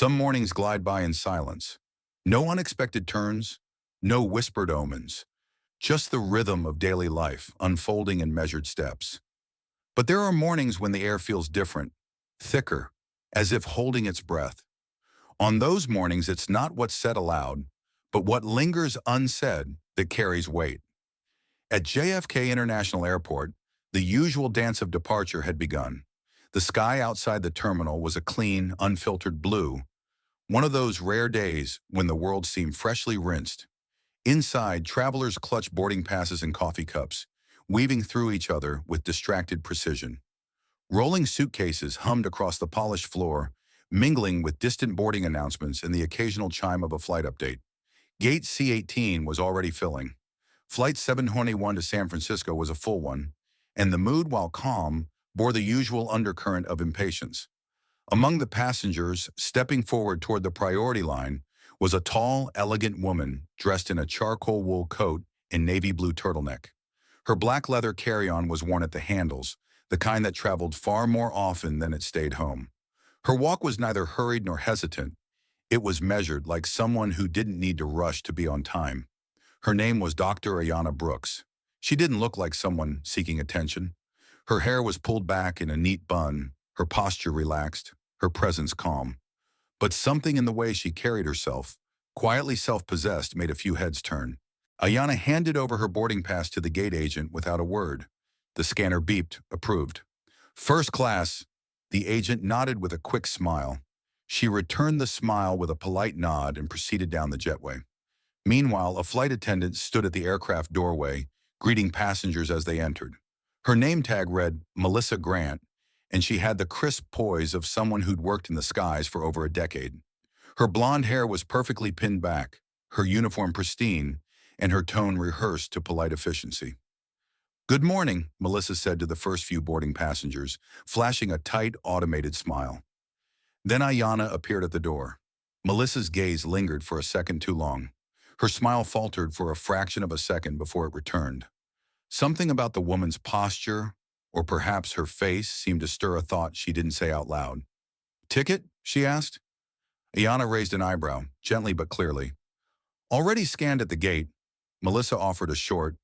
Some mornings glide by in silence. No unexpected turns, no whispered omens, just the rhythm of daily life unfolding in measured steps. But there are mornings when the air feels different, thicker, as if holding its breath. On those mornings, it's not what's said aloud, but what lingers unsaid that carries weight. At JFK International Airport, the usual dance of departure had begun. The sky outside the terminal was a clean, unfiltered blue, one of those rare days when the world seemed freshly rinsed. Inside, travelers clutched boarding passes and coffee cups, weaving through each other with distracted precision. Rolling suitcases hummed across the polished floor, mingling with distant boarding announcements and the occasional chime of a flight update. Gate C-18 was already filling. Flight 721 to San Francisco was a full one, and the mood, while calm, bore the usual undercurrent of impatience. Among the passengers, stepping forward toward the priority line, was a tall, elegant woman dressed in a charcoal wool coat and navy blue turtleneck. Her black leather carry-on was worn at the handles, the kind that traveled far more often than it stayed home. Her walk was neither hurried nor hesitant. It was measured, like someone who didn't need to rush to be on time. Her name was Dr. Ayana Brooks. She didn't look like someone seeking attention. Her hair was pulled back in a neat bun, her posture relaxed, her presence calm. But something in the way she carried herself, quietly self-possessed, made a few heads turn. Ayana handed over her boarding pass to the gate agent without a word. The scanner beeped, approved. First class, the agent nodded with a quick smile. She returned the smile with a polite nod and proceeded down the jetway. Meanwhile, a flight attendant stood at the aircraft doorway, greeting passengers as they entered. Her name tag read Melissa Grant, and she had the crisp poise of someone who'd worked in the skies for over a decade. Her blonde hair was perfectly pinned back, her uniform pristine, and her tone rehearsed to polite efficiency. "Good morning," Melissa said to the first few boarding passengers, flashing a tight, automated smile. Then Ayana appeared at the door. Melissa's gaze lingered for a second too long. Her smile faltered for a fraction of a second before it returned. Something about the woman's posture, or perhaps her face, seemed to stir a thought she didn't say out loud. "Ticket?" she asked. Ayana raised an eyebrow, gently but clearly. Already scanned at the gate, Melissa offered a short,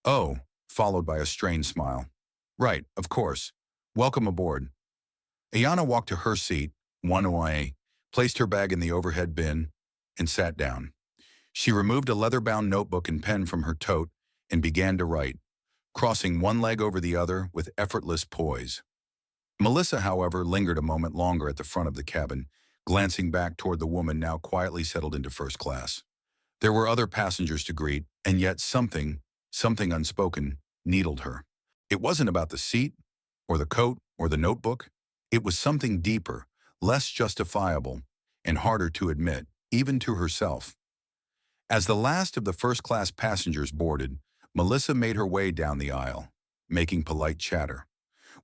"Oh," followed by a strained smile. "Right, of course. Welcome aboard." Ayana walked to her seat, one away, placed her bag in the overhead bin, and sat down. She removed a leather-bound notebook and pen from her tote and began to write, crossing one leg over the other with effortless poise. Melissa, however, lingered a moment longer at the front of the cabin, glancing back toward the woman now quietly settled into first class. There were other passengers to greet, and yet something unspoken, needled her. It wasn't about the seat, or the coat, or the notebook. It was something deeper, less justifiable, and harder to admit, even to herself. As the last of the first-class passengers boarded, Melissa made her way down the aisle, making polite chatter.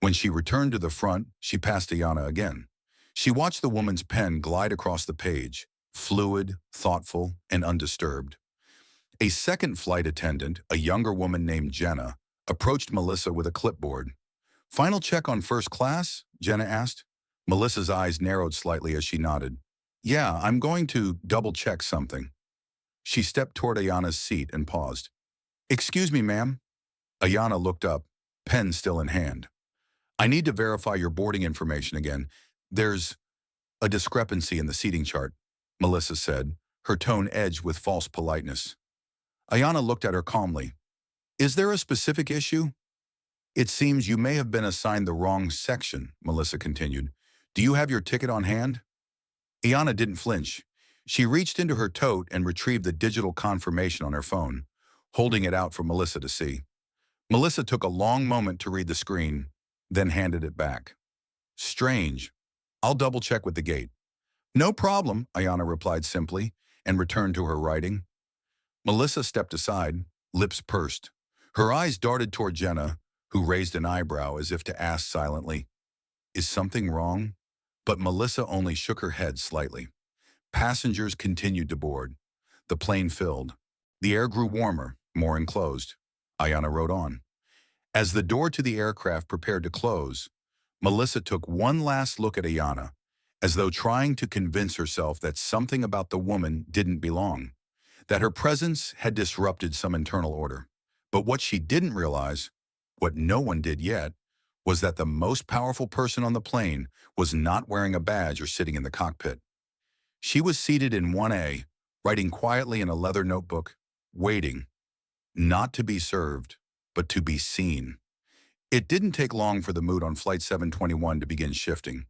When she returned to the front, she passed Ayana again. She watched the woman's pen glide across the page, fluid, thoughtful, and undisturbed. A second flight attendant, a younger woman named Jenna, approached Melissa with a clipboard. "Final check on first class?" Jenna asked. Melissa's eyes narrowed slightly as she nodded. "Yeah, I'm going to double-check something." She stepped toward Ayana's seat and paused. "Excuse me, ma'am." Ayana looked up, pen still in hand. "I need to verify your boarding information again. There's a discrepancy in the seating chart," Melissa said, her tone edged with false politeness. Ayana looked at her calmly. "Is there a specific issue?" "It seems you may have been assigned the wrong section," Melissa continued. "Do you have your ticket on hand?" Ayana didn't flinch. She reached into her tote and retrieved the digital confirmation on her phone, holding it out for Melissa to see. Melissa took a long moment to read the screen, then handed it back. "Strange. I'll double-check with the gate." "No problem," Ayana replied simply, and returned to her writing. Melissa stepped aside, lips pursed. Her eyes darted toward Jenna, who raised an eyebrow as if to ask silently, "Is something wrong?" But Melissa only shook her head slightly. Passengers continued to board. The plane filled. The air grew warmer, more enclosed. Ayana wrote on. As the door to the aircraft prepared to close, Melissa took one last look at Ayana, as though trying to convince herself that something about the woman didn't belong, that her presence had disrupted some internal order. But what she didn't realize, what no one did yet, was that the most powerful person on the plane was not wearing a badge or sitting in the cockpit. She was seated in 1A, writing quietly in a leather notebook, waiting, not to be served, but to be seen. It didn't take long for the mood on Flight 721 to begin shifting.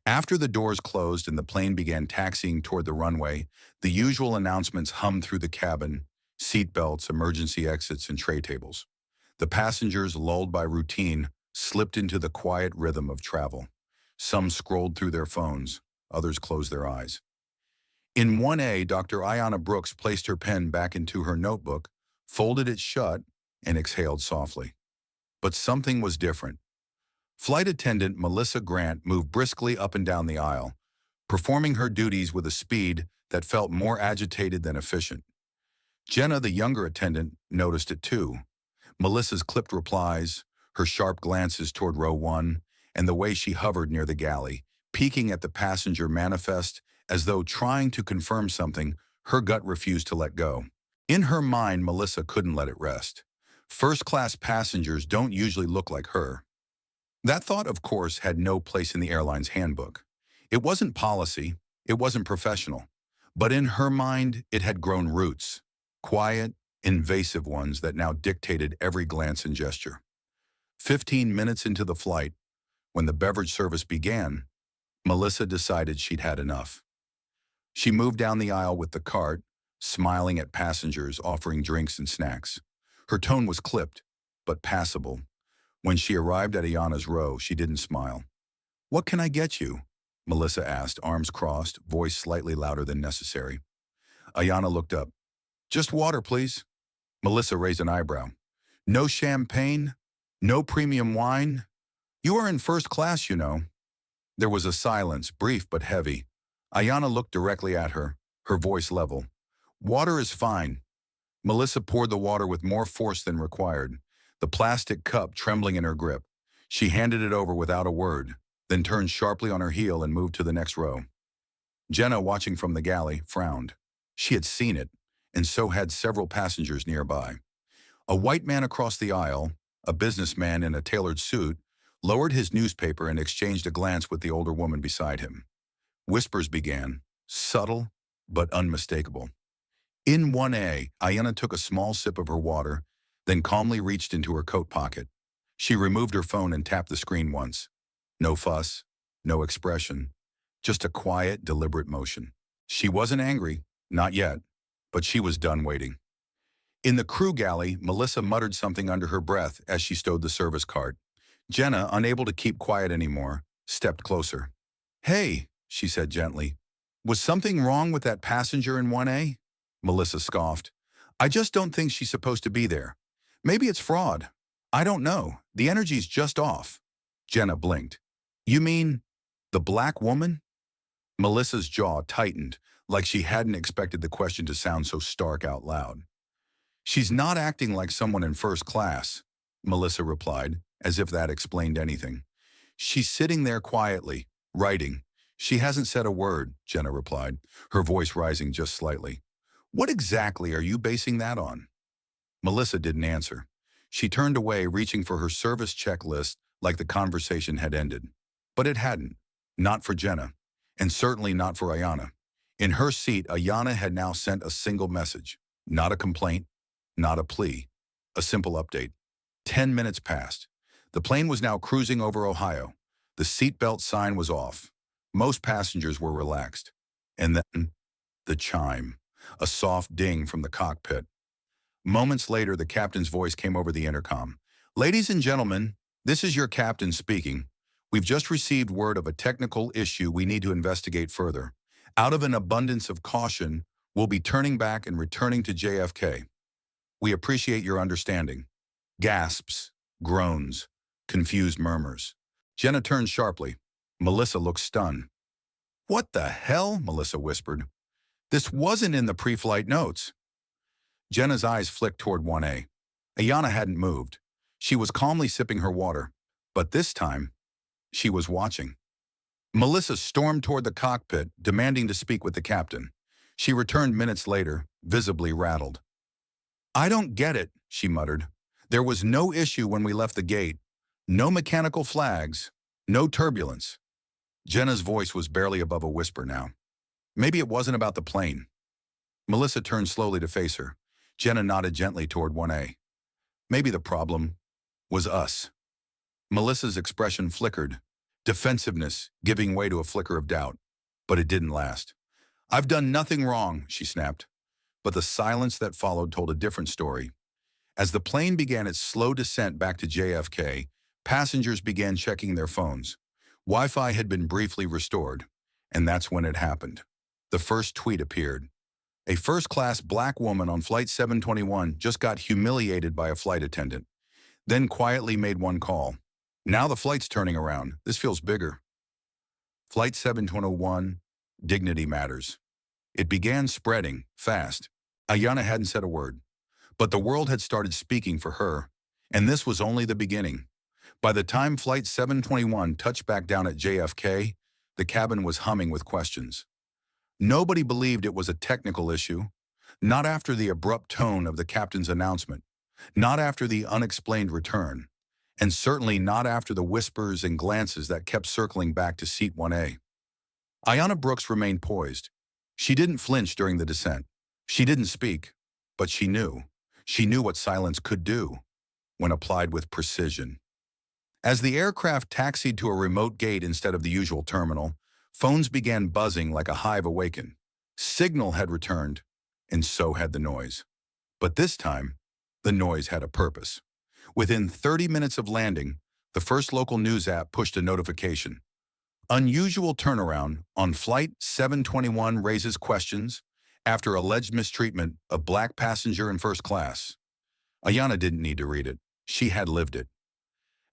After the doors closed and the plane began taxiing toward the runway, the usual announcements hummed through the cabin: seat belts, emergency exits, and tray tables. The passengers, lulled by routine, slipped into the quiet rhythm of travel. Some scrolled through their phones, others closed their eyes. In 1A, Dr. Ayana Brooks placed her pen back into her notebook, folded it shut, and exhaled softly. But something was different. Flight attendant Melissa Grant moved briskly up and down the aisle, performing her duties with a speed that felt more agitated than efficient. Jenna, the younger attendant, noticed it too. Melissa's clipped replies, her sharp glances toward row 1, and the way she hovered near the galley, peeking at the passenger manifest as though trying to confirm something her gut refused to let go. In her mind, Melissa couldn't let it rest. First-class passengers don't usually look like her. That thought, of course, had no place in the airline's handbook. It wasn't policy, it wasn't professional. But in her mind, it had grown roots, quiet, invasive ones that now dictated every glance and gesture. 15 minutes into the flight, when the beverage service began, Melissa decided she'd had enough. She moved down the aisle with the cart, smiling at passengers offering drinks and snacks. Her tone was clipped, but passable. When she arrived at Ayana's row, she didn't smile. "What can I get you?" Melissa asked, arms crossed, voice slightly louder than necessary. Ayana looked up. "Just water, please." Melissa raised an eyebrow. "No champagne? No premium wine? You are in first class, you know." There was a silence, brief but heavy. Ayana looked directly at her, her voice level. "Water is fine." Melissa poured the water with more force than required, the plastic cup trembling in her grip. She handed it over without a word, then turned sharply on her heel and moved to the next row. Jenna, watching from the galley, frowned. She had seen it, and so had several passengers nearby. A white man across the aisle, a businessman in a tailored suit, lowered his newspaper and exchanged a glance with the older woman beside him. Whispers began, subtle but unmistakable. In 1A, Ayana took a small sip of her water, then calmly reached into her coat pocket. She removed her phone and tapped the screen once. No fuss, no expression, just a quiet, deliberate motion. She wasn't angry, not yet, but she was done waiting. In the crew galley, Melissa muttered something under her breath as she stowed the service cart. Jenna, unable to keep quiet anymore, stepped closer. "Hey," she said gently, "was something wrong with that passenger in 1A?" Melissa scoffed. "I just don't think she's supposed to be there. Maybe it's fraud. I don't know. The energy's just off." Jenna blinked. "You mean the black woman?" Melissa's jaw tightened, like she hadn't expected the question to sound so stark out loud. "She's not acting like someone in first class," Melissa replied, as if that explained anything. "She's sitting there quietly, writing. She hasn't said a word," Jenna replied, her voice rising just slightly. "What exactly are you basing that on?" Melissa didn't answer. She turned away, reaching for her service checklist like the conversation had ended. But it hadn't. Not for Jenna, and certainly not for Ayana. In her seat, Ayana had now sent a single message. Not a complaint, not a plea. A simple update. 10 minutes passed. The plane was now cruising over Ohio. The seatbelt sign was off. Most passengers were relaxed. And then, the chime. A soft ding from the cockpit. Moments later, the captain's voice came over the intercom. "Ladies and gentlemen, this is your captain speaking. We've just received word of a technical issue we need to investigate further. Out of an abundance of caution, we'll be turning back and returning to JFK. We appreciate your understanding." Gasps, groans, confused murmurs. Jenna turned sharply. Melissa looked stunned. "What the hell?" Melissa whispered. "This wasn't in the pre-flight notes." Jenna's eyes flicked toward 1A. Ayana hadn't moved. She was calmly sipping her water. But this time, she was watching. Melissa stormed toward the cockpit, demanding to speak with the captain. She returned minutes later, visibly rattled. "I don't get it," she muttered. "There was no issue when we left the gate. No mechanical flags. No turbulence." Jenna's voice was barely above a whisper now. "Maybe it wasn't about the plane." Melissa turned slowly to face her. Jenna nodded gently toward 1A. "Maybe the problem was us." Melissa's expression flickered, defensiveness giving way to a flicker of doubt. But it didn't last. "I've done nothing wrong," she snapped. But the silence that followed told a different story. As the plane began its slow descent back to JFK, passengers began checking their phones. Wi-Fi had been briefly restored, and that's when it happened. The first tweet appeared. "A first-class black woman on Flight 721 just got humiliated by a flight attendant, then quietly made one call. Now the flight's turning around. This feels bigger." Flight 721, Dignity Matters. It began spreading, fast. Ayana hadn't said a word. But the world had started speaking for her, and this was only the beginning. By the time Flight 721 touched back down at JFK, the cabin was humming with questions. Nobody believed it was a technical issue, not after the abrupt tone of the captain's announcement, not after the unexplained return, and certainly not after the whispers and glances that kept circling back to seat 1A. Ayana Brooks remained poised. She didn't flinch during the descent. She didn't speak, but she knew. She knew what silence could do when applied with precision. As the aircraft taxied to a remote gate instead of the usual terminal, phones began buzzing like a hive awakened. Signal had returned, and so had the noise. But this time, the noise had a purpose. Within 30 minutes of landing, the first local news app pushed a notification. "Unusual turnaround on Flight 721 raises questions after alleged mistreatment of black passenger in first class." Ayana didn't need to read it. She had lived it.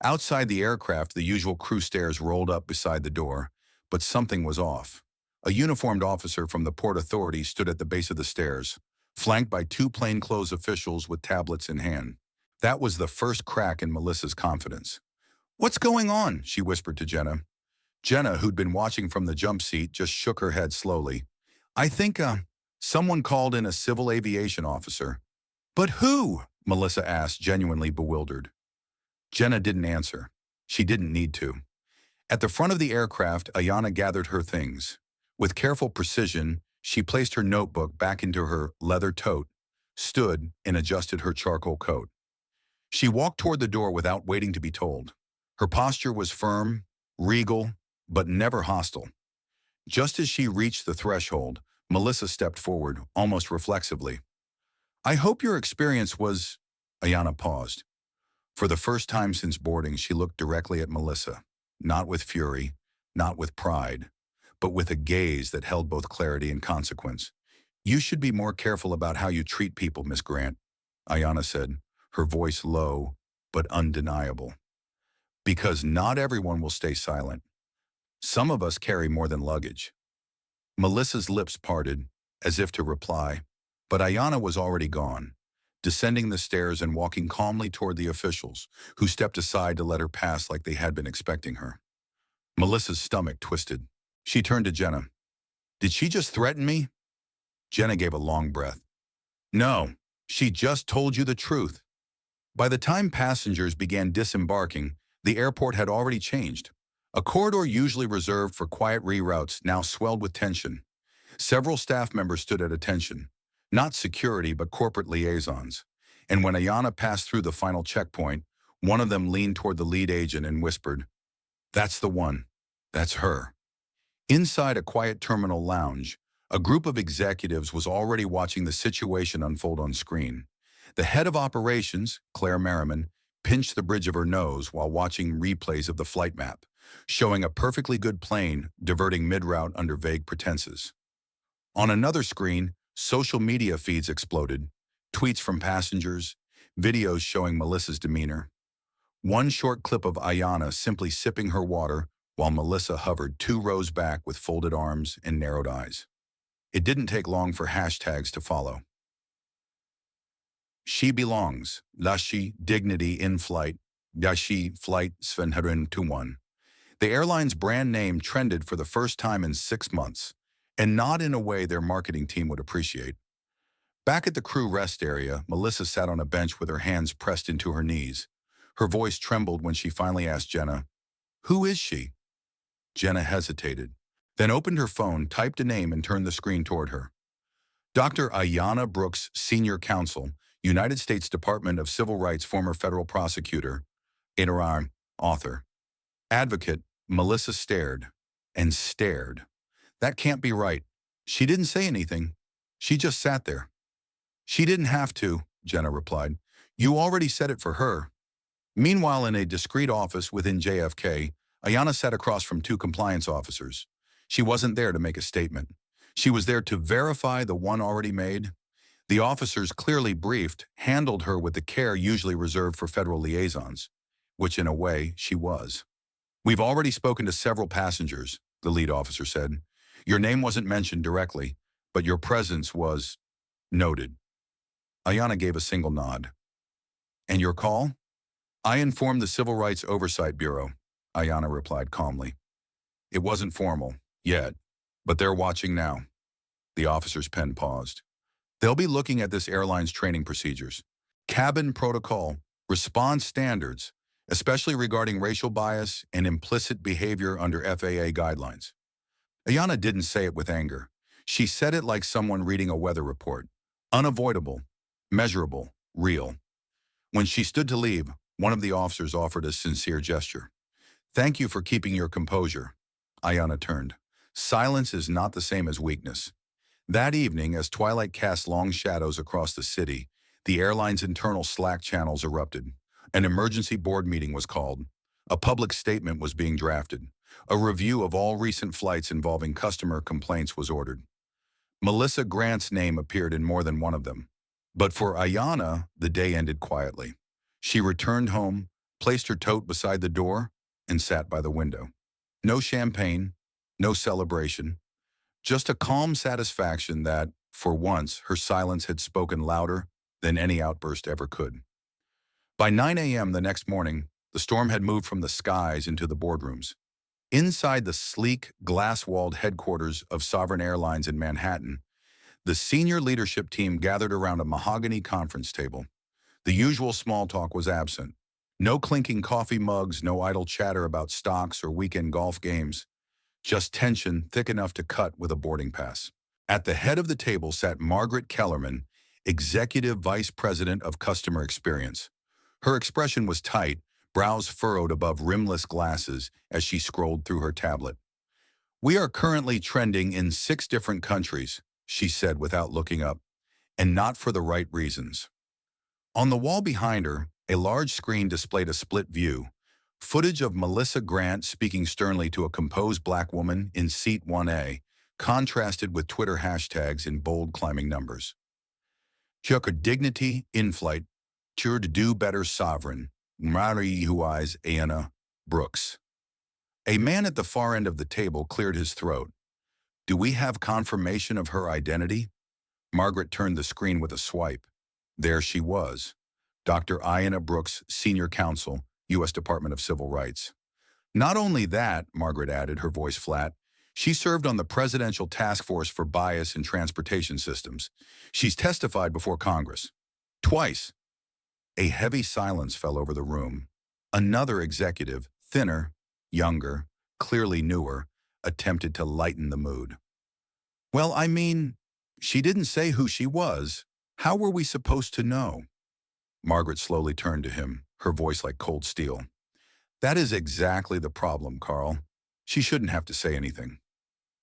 Outside the aircraft, the usual crew stairs rolled up beside the door, but something was off. A uniformed officer from the Port Authority stood at the base of the stairs, flanked by two plainclothes officials with tablets in hand. That was the first crack in Melissa's confidence. "What's going on?" she whispered to Jenna. Jenna, who'd been watching from the jump seat, just shook her head slowly. "I think, someone called in a civil aviation officer." "But who?" Melissa asked, genuinely bewildered. Jenna didn't answer. She didn't need to. At the front of the aircraft, Ayana gathered her things. With careful precision, she placed her notebook back into her leather tote, stood, and adjusted her charcoal coat. She walked toward the door without waiting to be told. Her posture was firm, regal, but never hostile. Just as she reached the threshold, Melissa stepped forward, almost reflexively. "I hope your experience was—" Ayana paused. For the first time since boarding, she looked directly at Melissa, not with fury, not with pride, but with a gaze that held both clarity and consequence. "You should be more careful about how you treat people, Miss Grant," Ayana said, her voice low but undeniable. "Because not everyone will stay silent. Some of us carry more than luggage." Melissa's lips parted, as if to reply, but Ayana was already gone, descending the stairs and walking calmly toward the officials, who stepped aside to let her pass like they had been expecting her. Melissa's stomach twisted. She turned to Jenna. "Did she just threaten me?" Jenna gave a long breath. "No, she just told you the truth." By the time passengers began disembarking, the airport had already changed. A corridor usually reserved for quiet reroutes now swelled with tension. Several staff members stood at attention, not security but corporate liaisons. And when Ayana passed through the final checkpoint, one of them leaned toward the lead agent and whispered, "That's the one. That's her." Inside a quiet terminal lounge, a group of executives was already watching the situation unfold on screen. The head of operations, Claire Merriman, pinched the bridge of her nose while watching replays of the flight map, showing a perfectly good plane diverting mid-route under vague pretenses. On another screen, social media feeds exploded, tweets from passengers, videos showing Melissa's demeanor. One short clip of Ayana simply sipping her water while Melissa hovered 2 rows back with folded arms and narrowed eyes. It didn't take long for hashtags to follow. "She belongs. Lashi dignity in flight. Dashi flight 721." The airline's brand name trended for the first time in 6 months, and not in a way their marketing team would appreciate. Back at the crew rest area, Melissa sat on a bench with her hands pressed into her knees. Her voice trembled when she finally asked Jenna, "Who is she?" Jenna hesitated, then opened her phone, typed a name, and turned the screen toward her. Dr. Ayana Brooks, Senior Counsel, United States Department of Civil Rights, former federal prosecutor, interim author. Advocate, Melissa stared and stared. That can't be right. She didn't say anything. She just sat there. She didn't have to, Jenna replied. You already said it for her. Meanwhile, in a discreet office within JFK, Ayana sat across from two compliance officers. She wasn't there to make a statement. She was there to verify the one already made. The officers, clearly briefed, handled her with the care usually reserved for federal liaisons, which in a way she was. We've already spoken to several passengers, the lead officer said. Your name wasn't mentioned directly, but your presence was noted. Ayana gave a single nod. And your call? I informed the Civil Rights Oversight Bureau, Ayana replied calmly. It wasn't formal, yet, but they're watching now. The officer's pen paused. They'll be looking at this airline's training procedures, cabin protocol, response standards, especially regarding racial bias and implicit behavior under FAA guidelines. Ayana didn't say it with anger. She said it like someone reading a weather report. Unavoidable, measurable, real. When she stood to leave, one of the officers offered a sincere gesture. Thank you for keeping your composure. Ayana turned. Silence is not the same as weakness. That evening, as twilight cast long shadows across the city, the airline's internal Slack channels erupted. An emergency board meeting was called. A public statement was being drafted. A review of all recent flights involving customer complaints was ordered. Melissa Grant's name appeared in more than one of them. But for Ayana, the day ended quietly. She returned home, placed her tote beside the door, and sat by the window. No champagne, no celebration, just a calm satisfaction that, for once, her silence had spoken louder than any outburst ever could. By 9 a.m. the next morning, the storm had moved from the skies into the boardrooms. Inside the sleek, glass-walled headquarters of Sovereign Airlines in Manhattan, the senior leadership team gathered around a mahogany conference table. The usual small talk was absent. No clinking coffee mugs, no idle chatter about stocks or weekend golf games. Just tension thick enough to cut with a boarding pass. At the head of the table sat Margaret Kellerman, Executive Vice President of Customer Experience. Her expression was tight, brows furrowed above rimless glasses as she scrolled through her tablet. We are currently trending in 6 different countries, she said without looking up, and not for the right reasons. On the wall behind her, a large screen displayed a split view, footage of Melissa Grant speaking sternly to a composed black woman in seat 1A, contrasted with Twitter hashtags in bold climbing numbers. Your dignity in flight, to do better sovereign, Mari Hui's Ayana Brooks. A man at the far end of the table cleared his throat. Do we have confirmation of her identity? Margaret turned the screen with a swipe. There she was. Dr. Ayana Brooks, Senior Counsel, U.S. Department of Civil Rights. Not only that, Margaret added, her voice flat, she served on the Presidential Task Force for Bias in Transportation Systems. She's testified before Congress. Twice. A heavy silence fell over the room. Another executive, thinner, younger, clearly newer, attempted to lighten the mood. Well, I mean, she didn't say who she was. How were we supposed to know? Margaret slowly turned to him, her voice like cold steel. That is exactly the problem, Carl. She shouldn't have to say anything.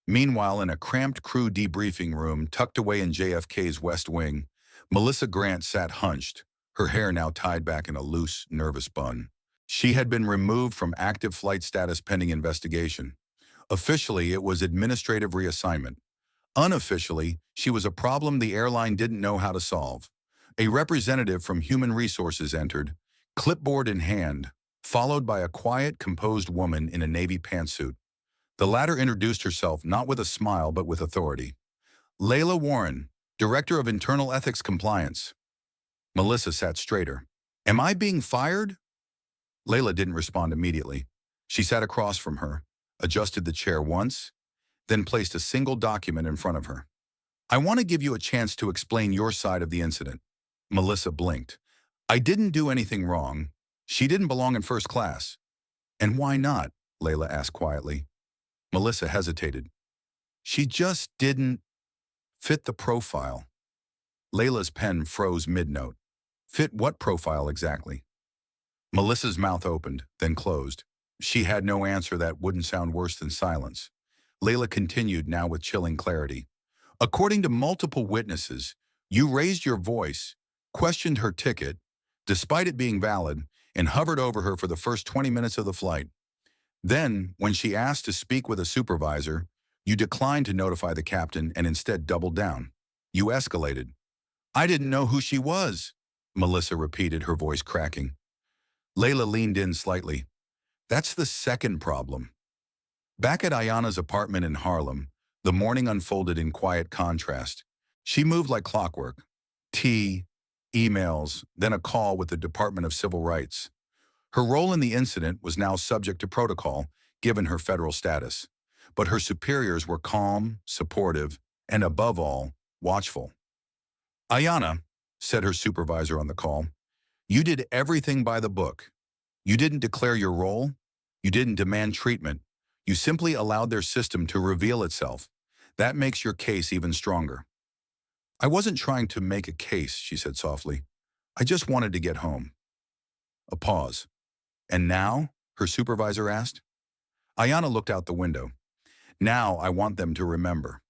Meanwhile, in a cramped crew debriefing room tucked away in JFK's West Wing, Melissa Grant sat hunched, her hair now tied back in a loose, nervous bun. She had been removed from active flight status pending investigation. Officially, it was administrative reassignment. Unofficially, she was a problem the airline didn't know how to solve. A representative from Human Resources entered, clipboard in hand, followed by a quiet, composed woman in a navy pantsuit. The latter introduced herself not with a smile but with authority. Layla Warren, Director of Internal Ethics Compliance. Melissa sat straighter. Am I being fired? Layla didn't respond immediately. She sat across from her, adjusted the chair once, then placed a single document in front of her. I want to give you a chance to explain your side of the incident. Melissa blinked. I didn't do anything wrong. She didn't belong in first class. And why not? Layla asked quietly. Melissa hesitated. She just didn't fit the profile. Layla's pen froze mid-note. Fit what profile exactly? Melissa's mouth opened, then closed. She had no answer that wouldn't sound worse than silence. Layla continued now with chilling clarity. According to multiple witnesses, you raised your voice, questioned her ticket, despite it being valid, and hovered over her for the first 20 minutes of the flight. Then, when she asked to speak with a supervisor, you declined to notify the captain and instead doubled down. You escalated. I didn't know who she was, Melissa repeated, her voice cracking. Layla leaned in slightly. That's the second problem. Back at Ayana's apartment in Harlem, the morning unfolded in quiet contrast. She moved like clockwork. Tea, emails, then a call with the Department of Civil Rights. Her role in the incident was now subject to protocol, given her federal status. But her superiors were calm, supportive, and above all, watchful. Ayana, said her supervisor on the call, you did everything by the book. You didn't declare your role. You didn't demand treatment. You simply allowed their system to reveal itself. That makes your case even stronger. I wasn't trying to make a case, she said softly. I just wanted to get home. A pause. And now? Her supervisor asked. Ayana looked out the window. Now I want them to remember.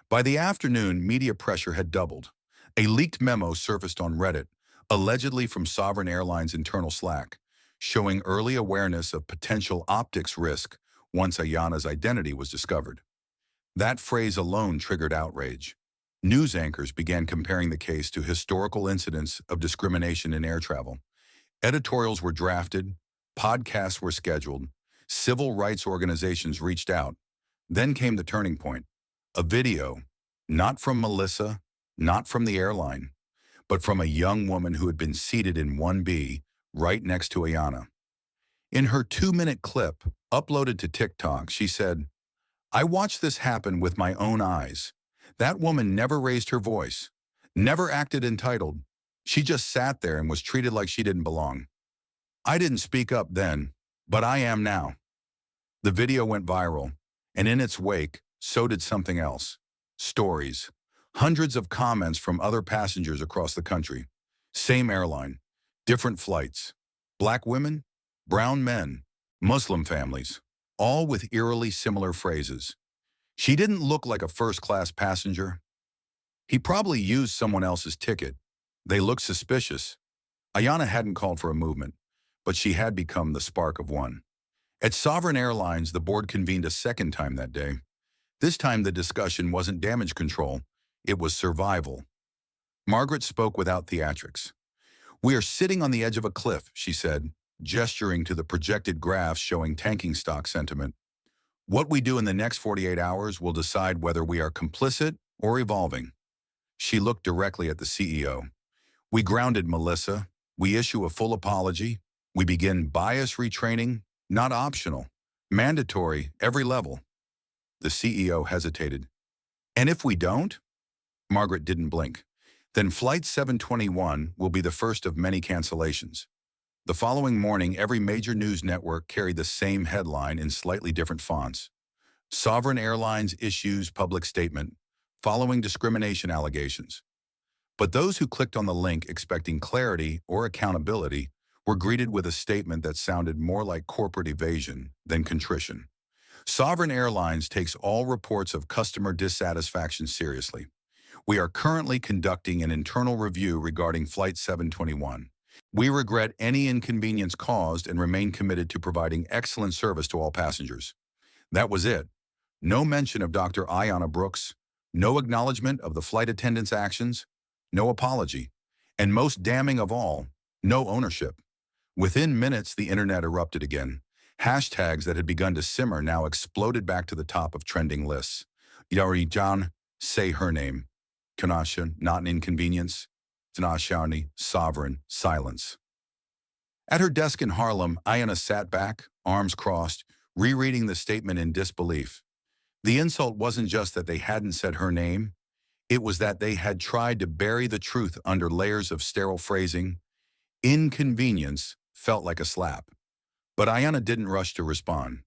By the afternoon, media pressure had doubled. A leaked memo surfaced on Reddit, allegedly from Sovereign Airlines' internal Slack, showing early awareness of potential optics risk once Ayana's identity was discovered. That phrase alone triggered outrage. News anchors began comparing the case to historical incidents of discrimination in air travel. Editorials were drafted, podcasts were scheduled, civil rights organizations reached out. Then came the turning point. A video, not from Melissa, not from the airline, but from a young woman who had been seated in 1B right next to Ayana. In her 2-minute clip, uploaded to TikTok, she said, I watched this happen with my own eyes. That woman never raised her voice, never acted entitled. She just sat there and was treated like she didn't belong. I didn't speak up then, but I am now. The video went viral, and in its wake, so did something else. Stories. Hundreds of comments from other passengers across the country. Same airline, different flights. Black women, brown men, Muslim families, all with eerily similar phrases. She didn't look like a first-class passenger. He probably used someone else's ticket. They looked suspicious. Ayana hadn't called for a movement, but she had become the spark of one. At Sovereign Airlines, the board convened a second time that day. This time the discussion wasn't damage control, it was survival. Margaret spoke without theatrics. We are sitting on the edge of a cliff, she said, gesturing to the projected graphs showing tanking stock sentiment. What we do in the next 48 hours will decide whether we are complicit or evolving. She looked directly at the CEO. We grounded Melissa. We issue a full apology. We begin bias retraining, not optional, mandatory, every level. The CEO hesitated. And if we don't? Margaret didn't blink. Then Flight 721 will be the first of many cancellations. The following morning, every major news network carried the same headline in slightly different fonts. Sovereign Airlines issues public statement, following discrimination allegations. But those who clicked on the link expecting clarity or accountability were greeted with a statement that sounded more like corporate evasion than contrition. Sovereign Airlines takes all reports of customer dissatisfaction seriously. We are currently conducting an internal review regarding Flight 721. We regret any inconvenience caused and remain committed to providing excellent service to all passengers. That was it. No mention of Dr. Ayana Brooks, no acknowledgement of the flight attendant's actions, no apology, and most damning of all, no ownership. Within minutes, the internet erupted again. Hashtags that had begun to simmer now exploded back to the top of trending lists. Yarijan, say her name. Kanasha, not an inconvenience. Tanashani, sovereign, silence. At her desk in Harlem, Ayana sat back, arms crossed, rereading the statement in disbelief. The insult wasn't just that they hadn't said her name, it was that they had tried to bury the truth under layers of sterile phrasing. Inconvenience felt like a slap. But Ayana didn't rush to respond.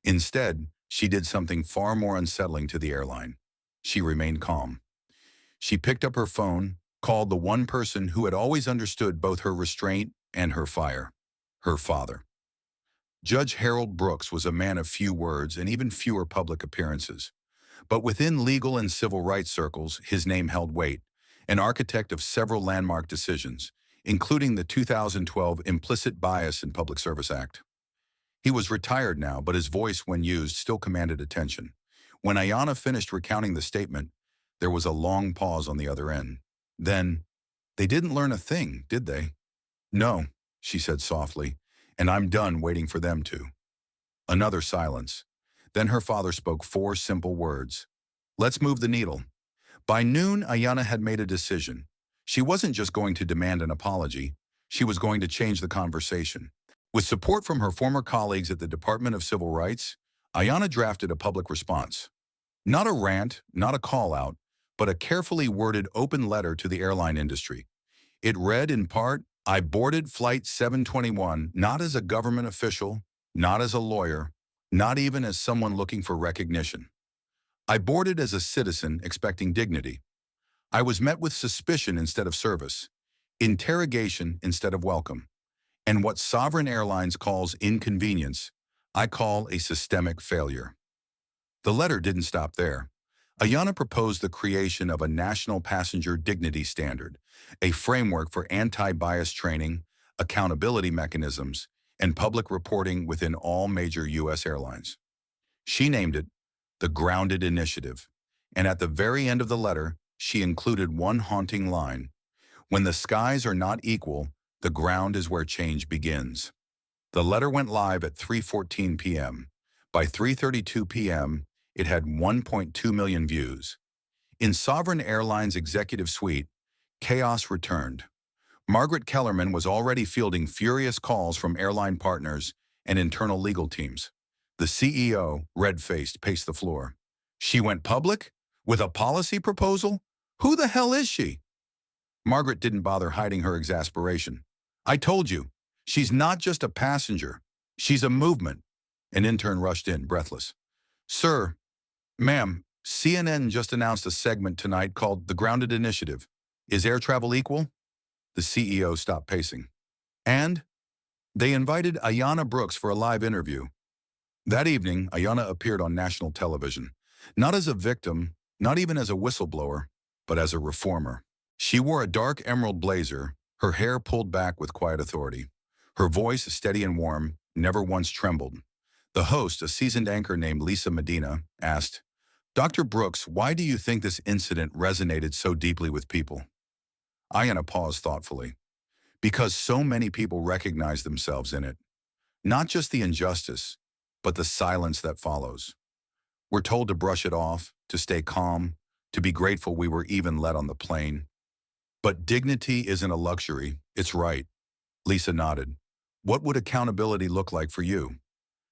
Instead, she did something far more unsettling to the airline. She remained calm. She picked up her phone, called the one person who had always understood both her restraint and her fire, her father. Judge Harold Brooks was a man of few words and even fewer public appearances. But within legal and civil rights circles, his name held weight, an architect of several landmark decisions, including the 2012 Implicit Bias in Public Service Act. He was retired now, but his voice, when used, still commanded attention. When Ayana finished recounting the statement, there was a long pause on the other end. Then, "They didn't learn a thing, did they?" "No," she said softly, "and I'm done waiting for them to." Another silence. Then her father spoke four simple words. "Let's move the needle." By noon, Ayana had made a decision. She wasn't just going to demand an apology, she was going to change the conversation. With support from her former colleagues at the Department of Civil Rights, Ayana drafted a public response. Not a rant, not a call-out, but a carefully worded open letter to the airline industry. It read in part, "I boarded Flight 721 not as a government official, not as a lawyer, not even as someone looking for recognition. I boarded as a citizen expecting dignity. I was met with suspicion instead of service, interrogation instead of welcome. And what Sovereign Airlines calls inconvenience, I call a systemic failure." The letter didn't stop there. Ayana proposed the creation of a national passenger dignity standard, a framework for anti-bias training, accountability mechanisms, and public reporting within all major U.S. airlines. She named it the Grounded Initiative, and at the very end of the letter, she included one haunting line: "When the skies are not equal, the ground is where change begins." The letter went live at 3:14 p.m. By 3:32 p.m., it had 1.2 million views. In Sovereign Airlines' executive suite, chaos returned. Margaret Kellerman was already fielding furious calls from airline partners and internal legal teams. The CEO, red-faced, paced the floor. "She went public? With a policy proposal? Who the hell is she?" Margaret didn't bother hiding her exasperation. "I told you, she's not just a passenger. She's a movement." An intern rushed in, breathless. "Sir, ma'am, CNN just announced a segment tonight called The Grounded Initiative. Is air travel equal?" The CEO stopped pacing. "And?" "They invited Ayana Brooks for a live interview." That evening, Ayana appeared on national television, not as a victim, not even as a whistleblower, but as a reformer. She wore a dark emerald blazer, her hair pulled back with quiet authority. Her voice, steady and warm, never once trembled. The host, a seasoned anchor named Lisa Medina, asked, "Dr. Brooks, why do you think this incident resonated so deeply with people?" Ayana paused thoughtfully. "Because so many people recognize themselves in it. Not just the injustice, but the silence that follows. We're told to brush it off, to stay calm, to be grateful we were even let on the plane. But dignity isn't a luxury, it's right." Lisa nodded. "What would accountability look like for you?"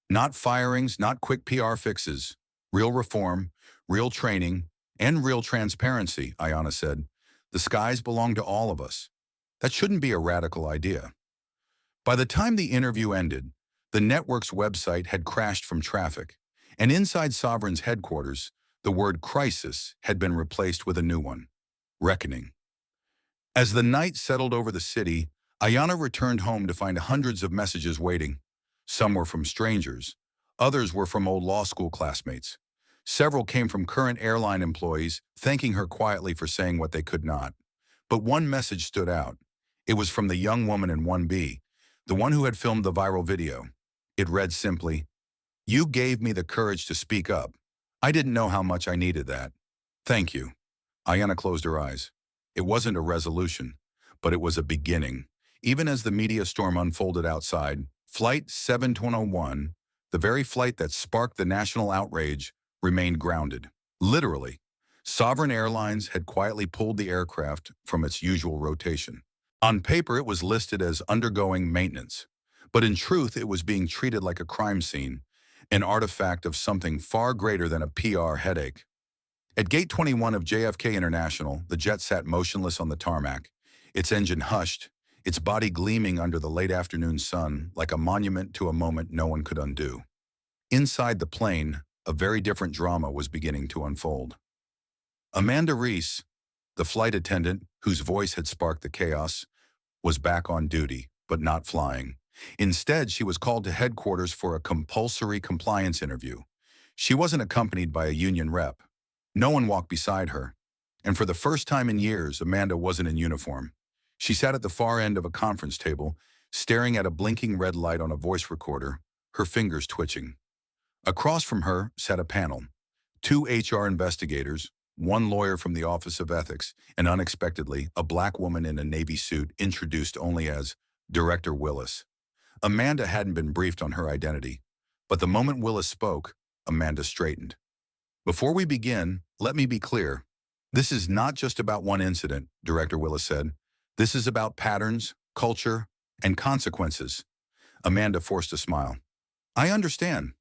"Not firings, not quick PR fixes. Real reform, real training, and real transparency," Ayana said. "The skies belong to all of us." That shouldn't be a radical idea. By the time the interview ended, the network's website had crashed from traffic, and inside Sovereign's headquarters, the word crisis had been replaced with a new one: reckoning. As the night settled over the city, Ayana returned home to find hundreds of messages waiting. Some were from strangers. Others were from old law school classmates. Several came from current airline employees, thanking her quietly for saying what they could not. But one message stood out. It was from the young woman in 1B, the one who had filmed the viral video. It read simply, "You gave me the courage to speak up. I didn't know how much I needed that. Thank you." Ayana closed her eyes. It wasn't a resolution, but it was a beginning. Even as the media storm unfolded outside, Flight 721, the very flight that sparked the national outrage, remained grounded. Literally. Sovereign Airlines had quietly pulled the aircraft from its usual rotation. On paper, it was listed as undergoing maintenance. But in truth, it was being treated like a crime scene, an artifact of something far greater than a PR headache. At Gate 21 of JFK International, the jet sat motionless on the tarmac, its engine hushed, its body gleaming under the late afternoon sun like a monument to a moment no one could undo. Inside the plane, a very different drama was beginning to unfold. Amanda Reese, the flight attendant whose voice had sparked the chaos, was back on duty, but not flying. Instead, she was called to headquarters for a compulsory compliance interview. She wasn't accompanied by a union rep. No one walked beside her. And for the first time in years, Amanda wasn't in uniform. She sat at the far end of a conference table, staring at a blinking red light on a voice recorder, her fingers twitching. Across from her sat a panel. Two HR investigators, one lawyer from the Office of Ethics, and unexpectedly, a black woman in a Navy suit introduced only as Director Willis. Amanda hadn't been briefed on her identity, but the moment Willis spoke, Amanda straightened. Before we begin, let me be clear. This is not just about one incident, Director Willis said. This is about patterns, culture, and consequences. Amanda forced a smile. I understand.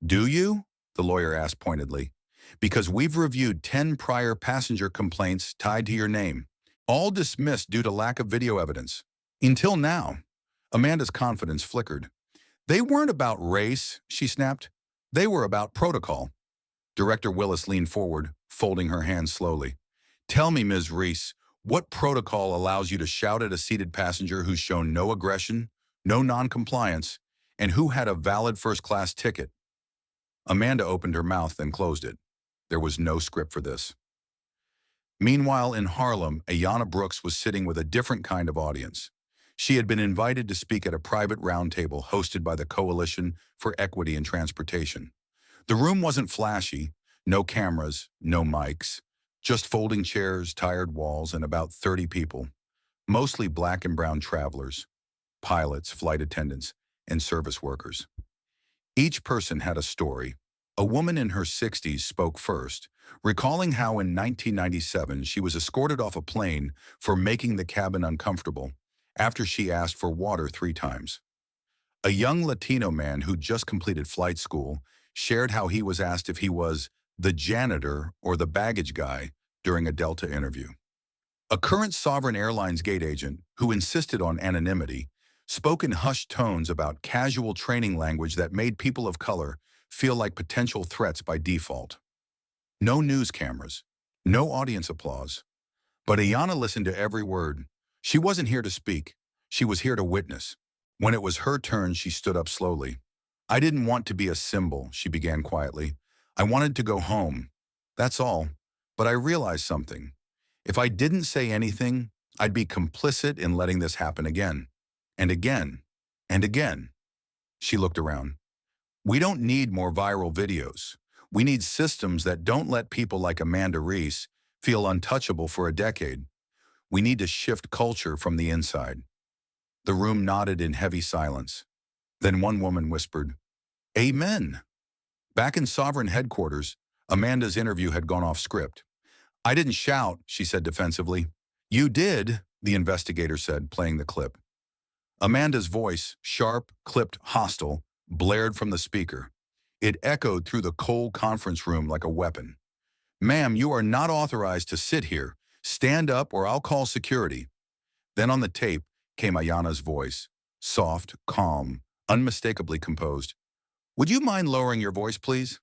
Do you? The lawyer asked pointedly. Because we've reviewed 10 prior passenger complaints tied to your name, all dismissed due to lack of video evidence. Until now. Amanda's confidence flickered. They weren't about race, she snapped. They were about protocol. Director Willis leaned forward, folding her hands slowly. Tell me, Ms. Reese, what protocol allows you to shout at a seated passenger who's shown no aggression, no noncompliance, and who had a valid first-class ticket? Amanda opened her mouth, then closed it. There was no script for this. Meanwhile, in Harlem, Ayana Brooks was sitting with a different kind of audience. She had been invited to speak at a private roundtable hosted by the Coalition for Equity in Transportation. The room wasn't flashy, no cameras, no mics, just folding chairs, tired walls, and about 30 people, mostly black and brown travelers, pilots, flight attendants, and service workers. Each person had a story. A woman in her 60s spoke first, recalling how in 1997 she was escorted off a plane for making the cabin uncomfortable after she asked for water 3 times. A young Latino man who just completed flight school shared how he was asked if he was the janitor or the baggage guy during a Delta interview. A current Sovereign Airlines gate agent, who insisted on anonymity, spoke in hushed tones about casual training language that made people of color feel like potential threats by default. No news cameras, no audience applause. But Ayana listened to every word. She wasn't here to speak. She was here to witness. When it was her turn, she stood up slowly. I didn't want to be a symbol, she began quietly. I wanted to go home. That's all. But I realized something. If I didn't say anything, I'd be complicit in letting this happen again. And again. And again. She looked around. We don't need more viral videos. We need systems that don't let people like Amanda Reese feel untouchable for a decade. We need to shift culture from the inside. The room nodded in heavy silence. Then one woman whispered, Amen. Back in Sovereign headquarters, Amanda's interview had gone off script. I didn't shout, she said defensively. You did, the investigator said, playing the clip. Amanda's voice, sharp, clipped, hostile, blared from the speaker. It echoed through the cold conference room like a weapon. Ma'am, you are not authorized to sit here. Stand up or I'll call security. Then on the tape came Ayana's voice, soft, calm, unmistakably composed. Would you mind lowering your voice, please?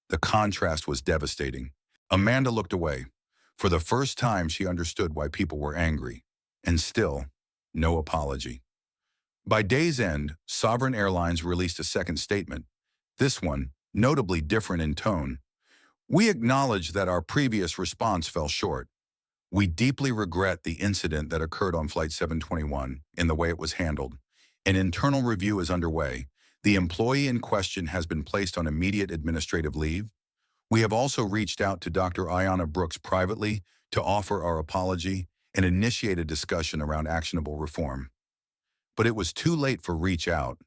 The contrast was devastating. Amanda looked away. For the first time, she understood why people were angry. And still, no apology. By day's end, Sovereign Airlines released a second statement. This one, notably different in tone. We acknowledge that our previous response fell short. We deeply regret the incident that occurred on Flight 721 in the way it was handled. An internal review is underway. The employee in question has been placed on immediate administrative leave. We have also reached out to Dr. Ayana Brooks privately to offer our apology and initiate a discussion around actionable reform. But it was too late for reach out.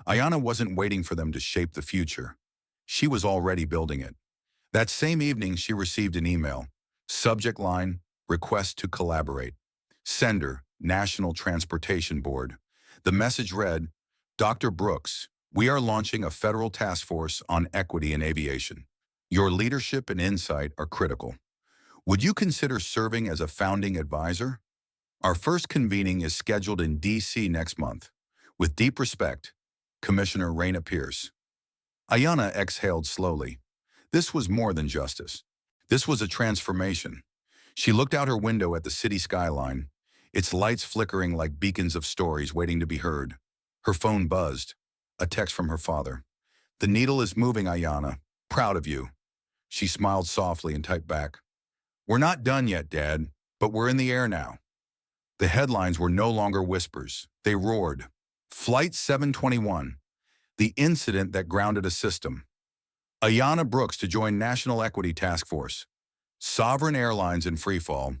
Ayana wasn't waiting for them to shape the future. She was already building it. That same evening, she received an email. Subject line, request to collaborate. Sender, National Transportation Board. The message read, Dr. Brooks, we are launching a federal task force on equity in aviation. Your leadership and insight are critical. Would you consider serving as a founding advisor? Our first convening is scheduled in D.C. next month. With deep respect, Commissioner Raina Pierce. Ayana exhaled slowly. This was more than justice. This was a transformation. She looked out her window at the city skyline, its lights flickering like beacons of stories waiting to be heard. Her phone buzzed. A text from her father. The needle is moving, Ayana. Proud of you. She smiled softly and typed back. We're not done yet, Dad, but we're in the air now. The headlines were no longer whispers. They roared. Flight 721, the incident that grounded a system. Ayana Brooks to join National Equity Task Force. Sovereign Airlines in freefall.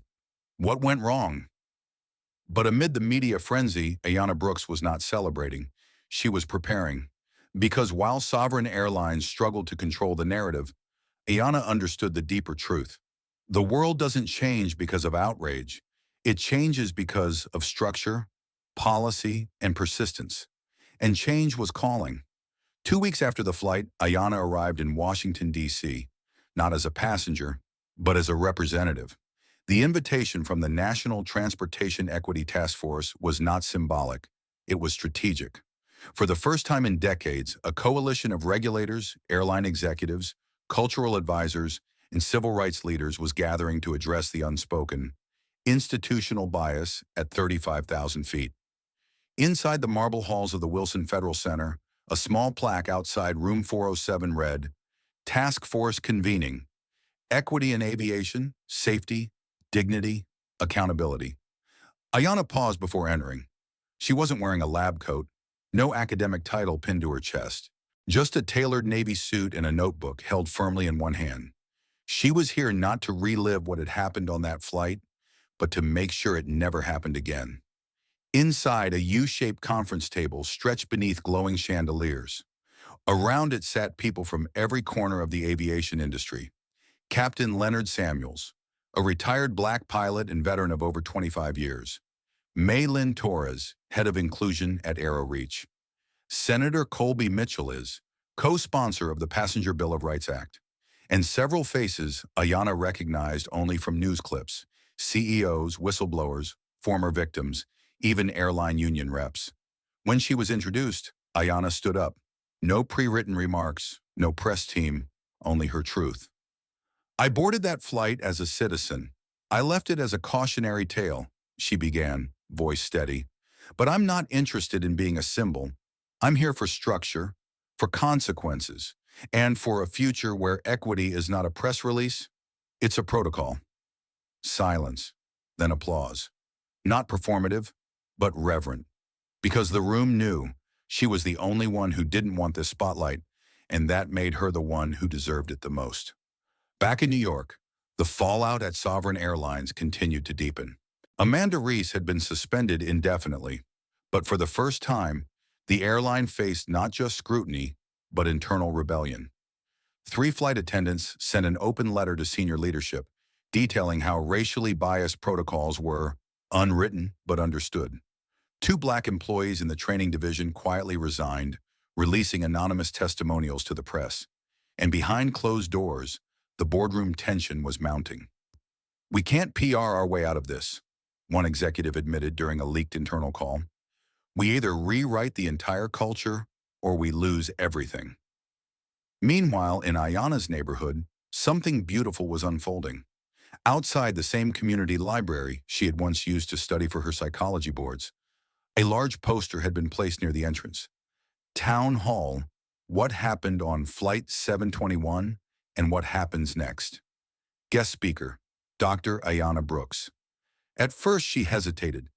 What went wrong? But amid the media frenzy, Ayana Brooks was not celebrating. She was preparing. Because while Sovereign Airlines struggled to control the narrative, Ayana understood the deeper truth. The world doesn't change because of outrage. It changes because of structure, policy, and persistence. And change was calling. 2 weeks after the flight, Ayana arrived in Washington, D.C., not as a passenger, but as a representative. The invitation from the National Transportation Equity Task Force was not symbolic. It was strategic. For the first time in decades, a coalition of regulators, airline executives, cultural advisors, and civil rights leaders was gathering to address the unspoken institutional bias at 35,000 feet. Inside the marble halls of the Wilson Federal Center, a small plaque outside room 407 read, Task Force Convening, Equity in Aviation, Safety, Dignity, Accountability. Ayana paused before entering. She wasn't wearing a lab coat, no academic title pinned to her chest, just a tailored Navy suit and a notebook held firmly in one hand. She was here not to relive what had happened on that flight, but to make sure it never happened again. Inside, a U-shaped conference table stretched beneath glowing chandeliers. Around it sat people from every corner of the aviation industry. Captain Leonard Samuels, a retired black pilot and veteran of over 25 years. May Lynn Torres, head of inclusion at Aero Reach. Senator Colby Mitchell is co-sponsor of the Passenger Bill of Rights Act. And several faces Ayana recognized only from news clips. CEOs, whistleblowers, former victims, even airline union reps. When she was introduced, Ayana stood up. No pre-written remarks, no press team, only her truth. I boarded that flight as a citizen. I left it as a cautionary tale, she began, voice steady. But I'm not interested in being a symbol. I'm here for structure, for consequences, and for a future where equity is not a press release, it's a protocol. Silence, then applause. Not performative, but reverent. Because the room knew she was the only one who didn't want this spotlight, and that made her the one who deserved it the most. Back in New York, the fallout at Sovereign Airlines continued to deepen. Amanda Reese had been suspended indefinitely, but for the first time, the airline faced not just scrutiny, but internal rebellion. 3 flight attendants sent an open letter to senior leadership, detailing how racially biased protocols were unwritten but understood. 2 black employees in the training division quietly resigned, releasing anonymous testimonials to the press. And behind closed doors, the boardroom tension was mounting. We can't PR our way out of this, one executive admitted during a leaked internal call. We either rewrite the entire culture or we lose everything. Meanwhile, in Ayana's neighborhood, something beautiful was unfolding. Outside the same community library she had once used to study for her psychology boards, a large poster had been placed near the entrance. Town Hall, what happened on Flight 721 and what happens next. Guest speaker, Dr. Ayana Brooks. At first she hesitated.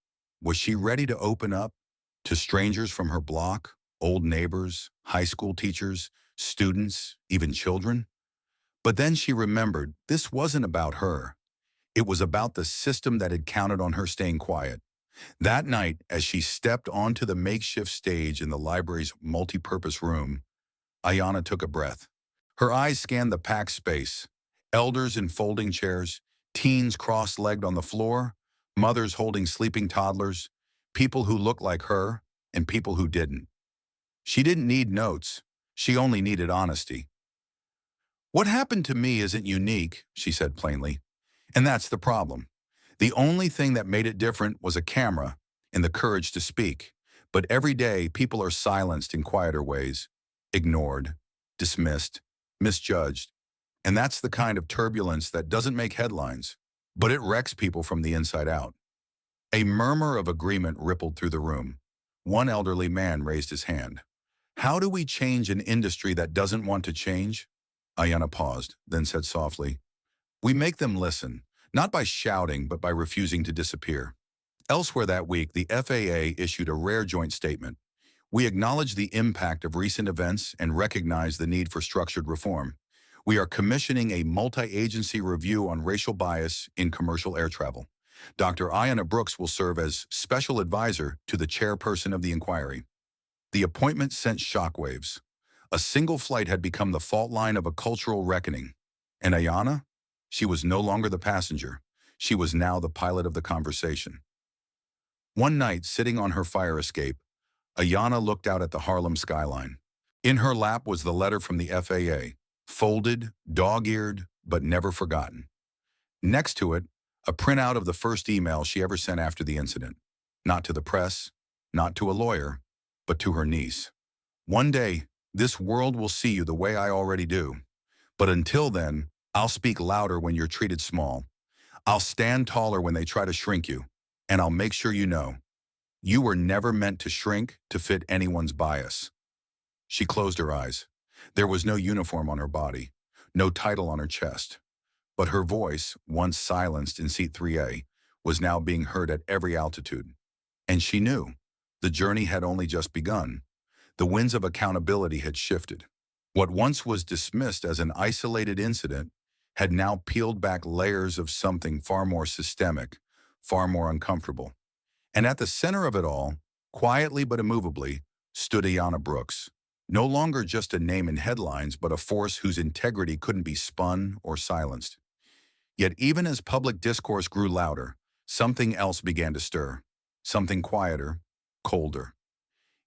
Was she ready to open up to strangers from her block, old neighbors, high school teachers, students, even children? But then she remembered this wasn't about her. It was about the system that had counted on her staying quiet. That night, as she stepped onto the makeshift stage in the library's multi-purpose room, Ayana took a breath. Her eyes scanned the packed space. Elders in folding chairs, teens cross-legged on the floor, mothers holding sleeping toddlers, people who looked like her and people who didn't. She didn't need notes. She only needed honesty. "What happened to me isn't unique," she said plainly. "And that's the problem. The only thing that made it different was a camera and the courage to speak. But every day, people are silenced in quieter ways, ignored, dismissed, misjudged. And that's the kind of turbulence that doesn't make headlines, but it wrecks people from the inside out." A murmur of agreement rippled through the room. One elderly man raised his hand. "How do we change an industry that doesn't want to change?" Ayana paused, then said softly, "We make them listen, not by shouting, but by refusing to disappear." Elsewhere that week, the FAA issued a rare joint statement. "We acknowledge the impact of recent events and recognize the need for structured reform. We are commissioning a multi-agency review on racial bias in commercial air travel. Dr. Ayana Brooks will serve as special advisor to the chairperson of the inquiry." The appointment sent shockwaves. A single flight had become the fault line of a cultural reckoning. And Ayana? She was no longer the passenger. She was now the pilot of the conversation. One night, sitting on her fire escape, Ayana looked out at the Harlem skyline. In her lap was the letter from the FAA, folded, dog-eared, but never forgotten. Next to it, a printout of the first email she ever sent after the incident. Not to the press, not to a lawyer, but to her niece. "One day, this world will see you the way I already do. But until then, I'll speak louder when you're treated small. I'll stand taller when they try to shrink you. And I'll make sure you know, you were never meant to shrink to fit anyone's bias." She closed her eyes. There was no uniform on her body, no title on her chest. But her voice, once silenced in seat 3A, was now being heard at every altitude. And she knew the journey had only just begun. The winds of accountability had shifted. What once was dismissed as an isolated incident had now peeled back layers of something far more systemic, far more uncomfortable. And at the center of it all, quietly but immovably, stood Ayana Brooks. No longer just a name in headlines, but a force whose integrity couldn't be spun or silenced. Yet even as public discourse grew louder, something else began to stir. Something quieter, colder.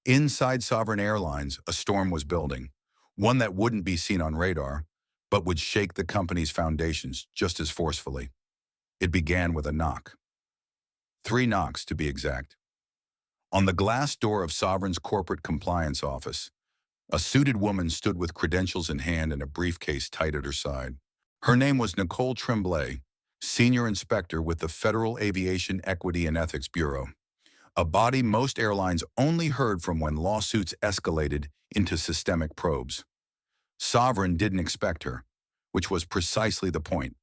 Inside Sovereign Airlines, a storm was building. One that wouldn't be seen on radar, but would shake the company's foundations just as forcefully. It began with a knock. 3 knocks, to be exact. On the glass door of Sovereign's corporate compliance office, a suited woman stood with credentials in hand and a briefcase tight at her side. Her name was Nicole Tremblay, senior inspector with the Federal Aviation Equity and Ethics Bureau, a body most airlines only heard from when lawsuits escalated into systemic probes. Sovereign didn't expect her, which was precisely the point.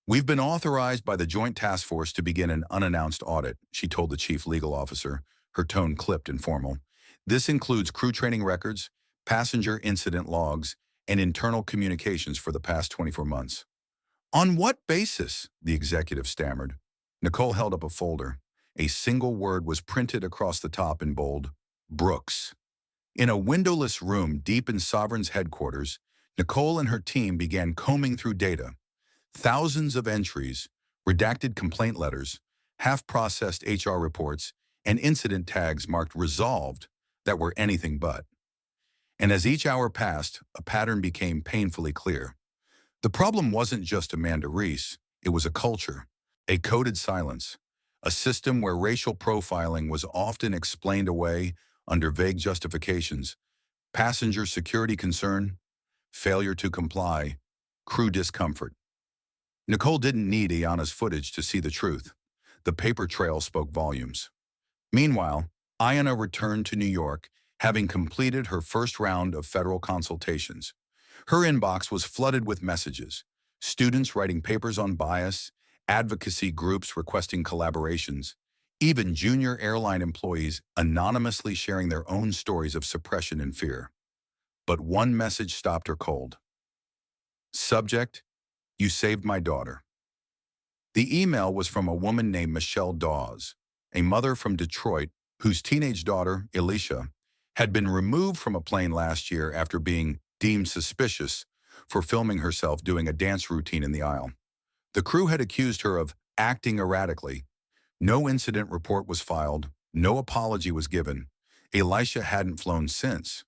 "We've been authorized by the Joint Task Force to begin an unannounced audit," she told the chief legal officer, her tone clipped and formal. "This includes crew training records, passenger incident logs, and internal communications for the past 24 months. "On what basis?" the executive stammered. Nicole held up a folder. A single word was printed across the top in bold: Brooks. In a windowless room deep in Sovereign's headquarters, Nicole and her team began combing through data. Thousands of entries, redacted complaint letters, half-processed HR reports, and incident tags marked resolved that were anything but. And as each hour passed, a pattern became painfully clear. The problem wasn't just Amanda Reese, it was a culture, a coded silence, a system where racial profiling was often explained away under vague justifications: passenger security concern, failure to comply, crew discomfort. Nicole didn't need Ayana's footage to see the truth. The paper trail spoke volumes. Meanwhile, Ayana returned to New York, having completed her first round of federal consultations. Her inbox was flooded with messages: students writing papers on bias, advocacy groups requesting collaborations, even junior airline employees anonymously sharing their own stories of suppression and fear. But one message stopped her cold. Subject: "You saved my daughter." The email was from a woman named Michelle Dawes, a mother from Detroit whose teenage daughter, Alicia, had been removed from a plane last year after being deemed suspicious for filming herself doing a dance routine in the aisle. The crew had accused her of acting erratically. No incident report was filed, no apology was given. Elisha hadn't flown since.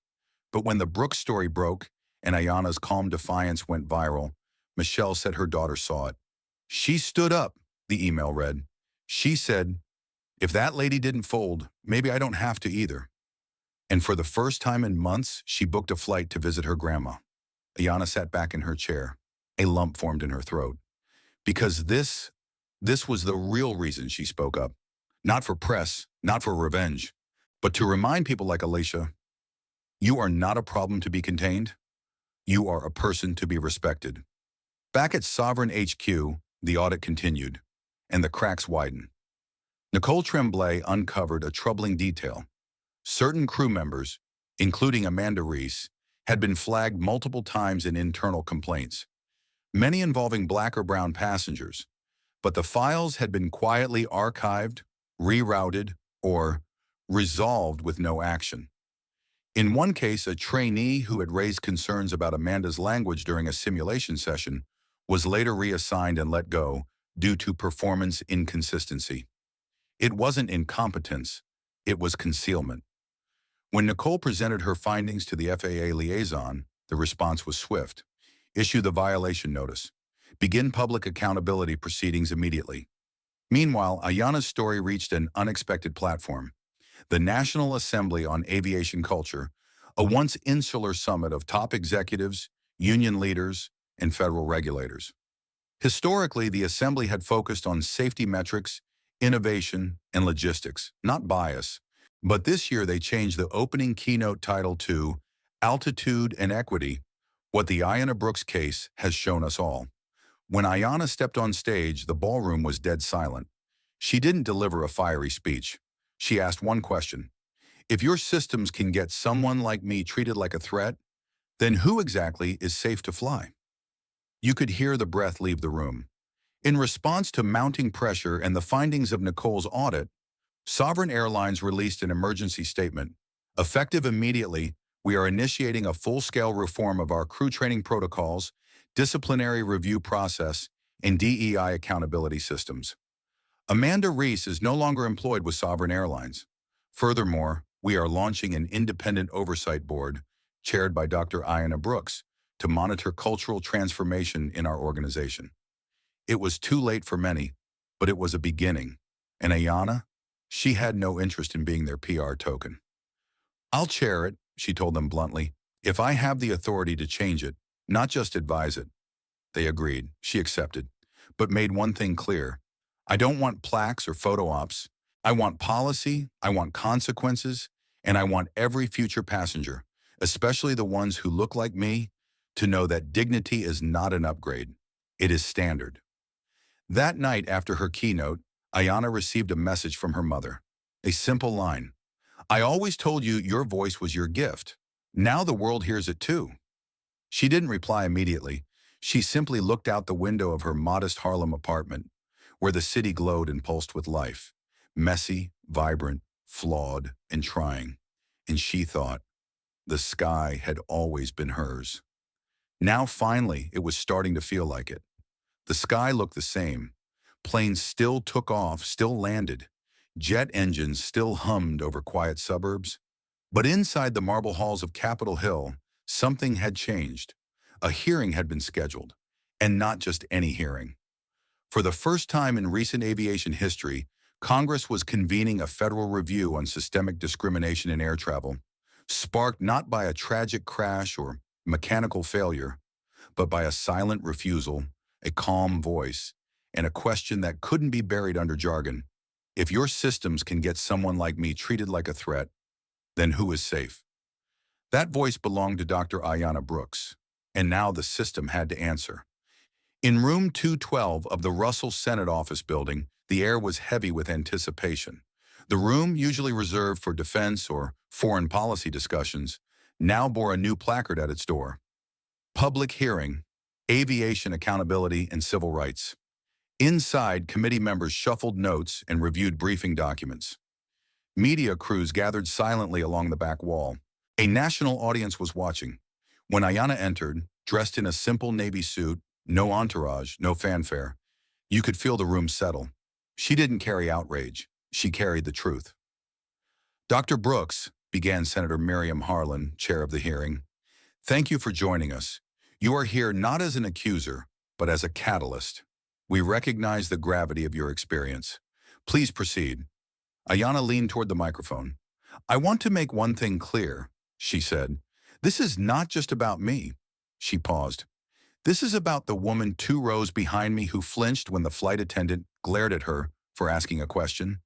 But when the Brooks story broke and Ayana's calm defiance went viral, Michelle said her daughter saw it. She stood up, the email read. She said, "If that lady didn't fold, maybe I don't have to either." And for the first time in months, she booked a flight to visit her grandma. Ayana sat back in her chair. A lump formed in her throat. Because this was the real reason she spoke up. Not for press, not for revenge, but to remind people like Alicia, you are not a problem to be contained. You are a person to be respected. Back at Sovereign HQ, the audit continued, and the cracks widened. Nicole Tremblay uncovered a troubling detail. Certain crew members, including Amanda Reese, had been flagged multiple times in internal complaints, many involving black or brown passengers, but the files had been quietly archived, rerouted, or resolved with no action. In one case, a trainee who had raised concerns about Amanda's language during a simulation session was later reassigned and let go due to performance inconsistency. It wasn't incompetence, it was concealment. When Nicole presented her findings to the FAA liaison, the response was swift. Issue the violation notice. Begin public accountability proceedings immediately. Meanwhile, Ayana's story reached an unexpected platform. The National Assembly on Aviation Culture, a once insular summit of top executives, union leaders, and federal regulators. Historically, the Assembly had focused on safety metrics, innovation, and logistics, not bias. But this year they changed the opening keynote title to Altitude and Equity, what the Ayana Brooks case has shown us all. When Ayana stepped on stage, the ballroom was dead silent. She didn't deliver a fiery speech. She asked one question. If your systems can get someone like me treated like a threat, then who exactly is safe to fly? You could hear the breath leave the room. In response to mounting pressure and the findings of Nicole's audit, Sovereign Airlines released an emergency statement. Effective immediately, we are initiating a full-scale reform of our crew training protocols, disciplinary review process, and DEI accountability systems. Amanda Reese is no longer employed with Sovereign Airlines. Furthermore, we are launching an independent oversight board, chaired by Dr. Ayana Brooks, to monitor cultural transformation in our organization. It was too late for many, but it was a beginning. And Ayana, she had no interest in being their PR token. I'll chair it, she told them bluntly, if I have the authority to change it, not just advise it. They agreed. She accepted, but made one thing clear. I don't want plaques or photo ops. I want policy, I want consequences, and I want every future passenger, especially the ones who look like me, to know that dignity is not an upgrade. It is standard. That night after her keynote, Ayana received a message from her mother. A simple line. I always told you your voice was your gift. Now the world hears it too. She didn't reply immediately. She simply looked out the window of her modest Harlem apartment, where the city glowed and pulsed with life. Messy, vibrant, flawed, and trying. And she thought, the sky had always been hers. Now finally, it was starting to feel like it. The sky looked the same. Planes still took off, still landed. Jet engines still hummed over quiet suburbs. But inside the marble halls of Capitol Hill, something had changed. A hearing had been scheduled, and not just any hearing. For the first time in recent aviation history, Congress was convening a federal review on systemic discrimination in air travel, sparked not by a tragic crash or mechanical failure, but by a silent refusal, a calm voice, and a question that couldn't be buried under jargon. If your systems can get someone like me treated like a threat, then who is safe? That voice belonged to Dr. Ayana Brooks, and now the system had to answer. In room 212 of the Russell Senate Office Building, the air was heavy with anticipation. The room, usually reserved for defense or foreign policy discussions, now bore a new placard at its door. Public Hearing, Aviation Accountability and Civil Rights. Inside, committee members shuffled notes and reviewed briefing documents. Media crews gathered silently along the back wall. A national audience was watching. When Ayana entered, dressed in a simple navy suit, no entourage, no fanfare, you could feel the room settle. She didn't carry outrage. She carried the truth. Dr. Brooks, began Senator Miriam Harlan, chair of the hearing. Thank you for joining us. You are here not as an accuser, but as a catalyst. We recognize the gravity of your experience. Please proceed. Ayana leaned toward the microphone. I want to make one thing clear, she said. This is not just about me. She paused. This is about the woman 2 rows behind me who flinched when the flight attendant glared at her for asking a question.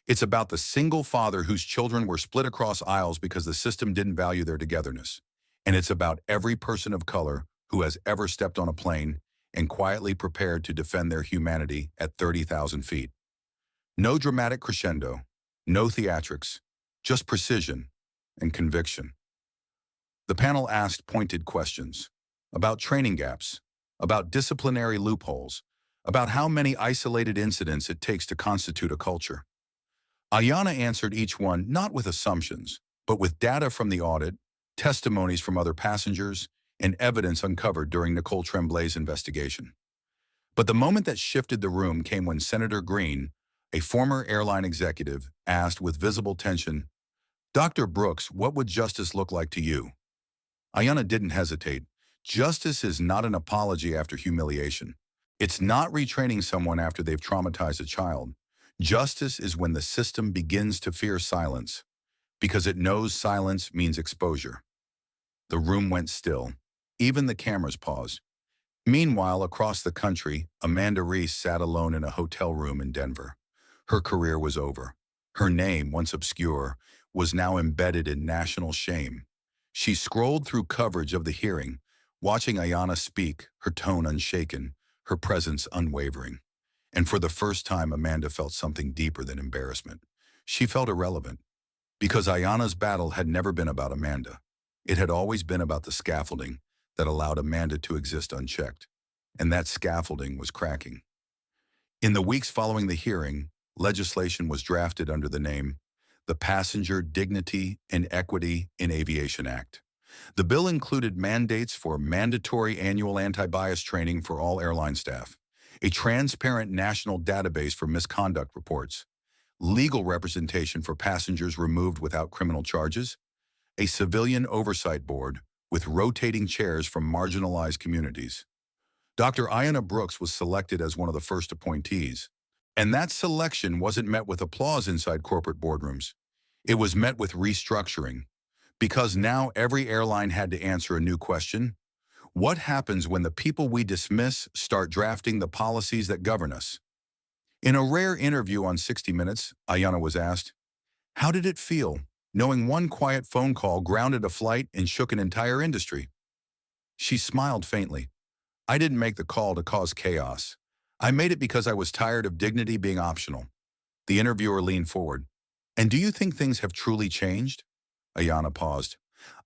It's about the single father whose children were split across aisles because the system didn't value their togetherness. And it's about every person of color who has ever stepped on a plane and quietly prepared to defend their humanity at 30,000 feet. No dramatic crescendo, no theatrics, just precision and conviction. The panel asked pointed questions about training gaps, about disciplinary loopholes, about how many isolated incidents it takes to constitute a culture. Ayana answered each one not with assumptions, but with data from the audit, testimonies from other passengers, and evidence uncovered during Nicole Tremblay's investigation. But the moment that shifted the room came when Senator Green, a former airline executive, asked with visible tension, Dr. Brooks, what would justice look like to you? Ayana didn't hesitate. Justice is not an apology after humiliation. It's not retraining someone after they've traumatized a child. Justice is when the system begins to fear silence, because it knows silence means exposure. The room went still. Even the cameras paused. Meanwhile, across the country, Amanda Reese sat alone in a hotel room in Denver. Her career was over. Her name, once obscure, was now embedded in national shame. She scrolled through coverage of the hearing, watching Ayana speak, her tone unshaken, her presence unwavering. And for the first time, Amanda felt something deeper than embarrassment. She felt irrelevant, because Ayana's battle had never been about Amanda. It had always been about the scaffolding that allowed Amanda to exist unchecked, and that scaffolding was cracking. In the weeks following the hearing, legislation was drafted under the name the Passenger Dignity and Equity in Aviation Act. The bill included mandates for mandatory annual anti-bias training for all airline staff, a transparent national database for misconduct reports, legal representation for passengers removed without criminal charges, a civilian oversight board with rotating chairs from marginalized communities. Dr. Ayana Brooks was selected as one of the first appointees, and that selection wasn't met with applause inside corporate boardrooms. It was met with restructuring, because now every airline had to answer a new question. What happens when the people we dismiss start drafting the policies that govern us? In a rare interview on 60 Minutes, Ayana was asked, how did it feel, knowing one quiet phone call grounded a flight and shook an entire industry? She smiled faintly. I didn't make the call to cause chaos. I made it because I was tired of dignity being optional. The interviewer leaned forward. And do you think things have truly changed? Ayana paused.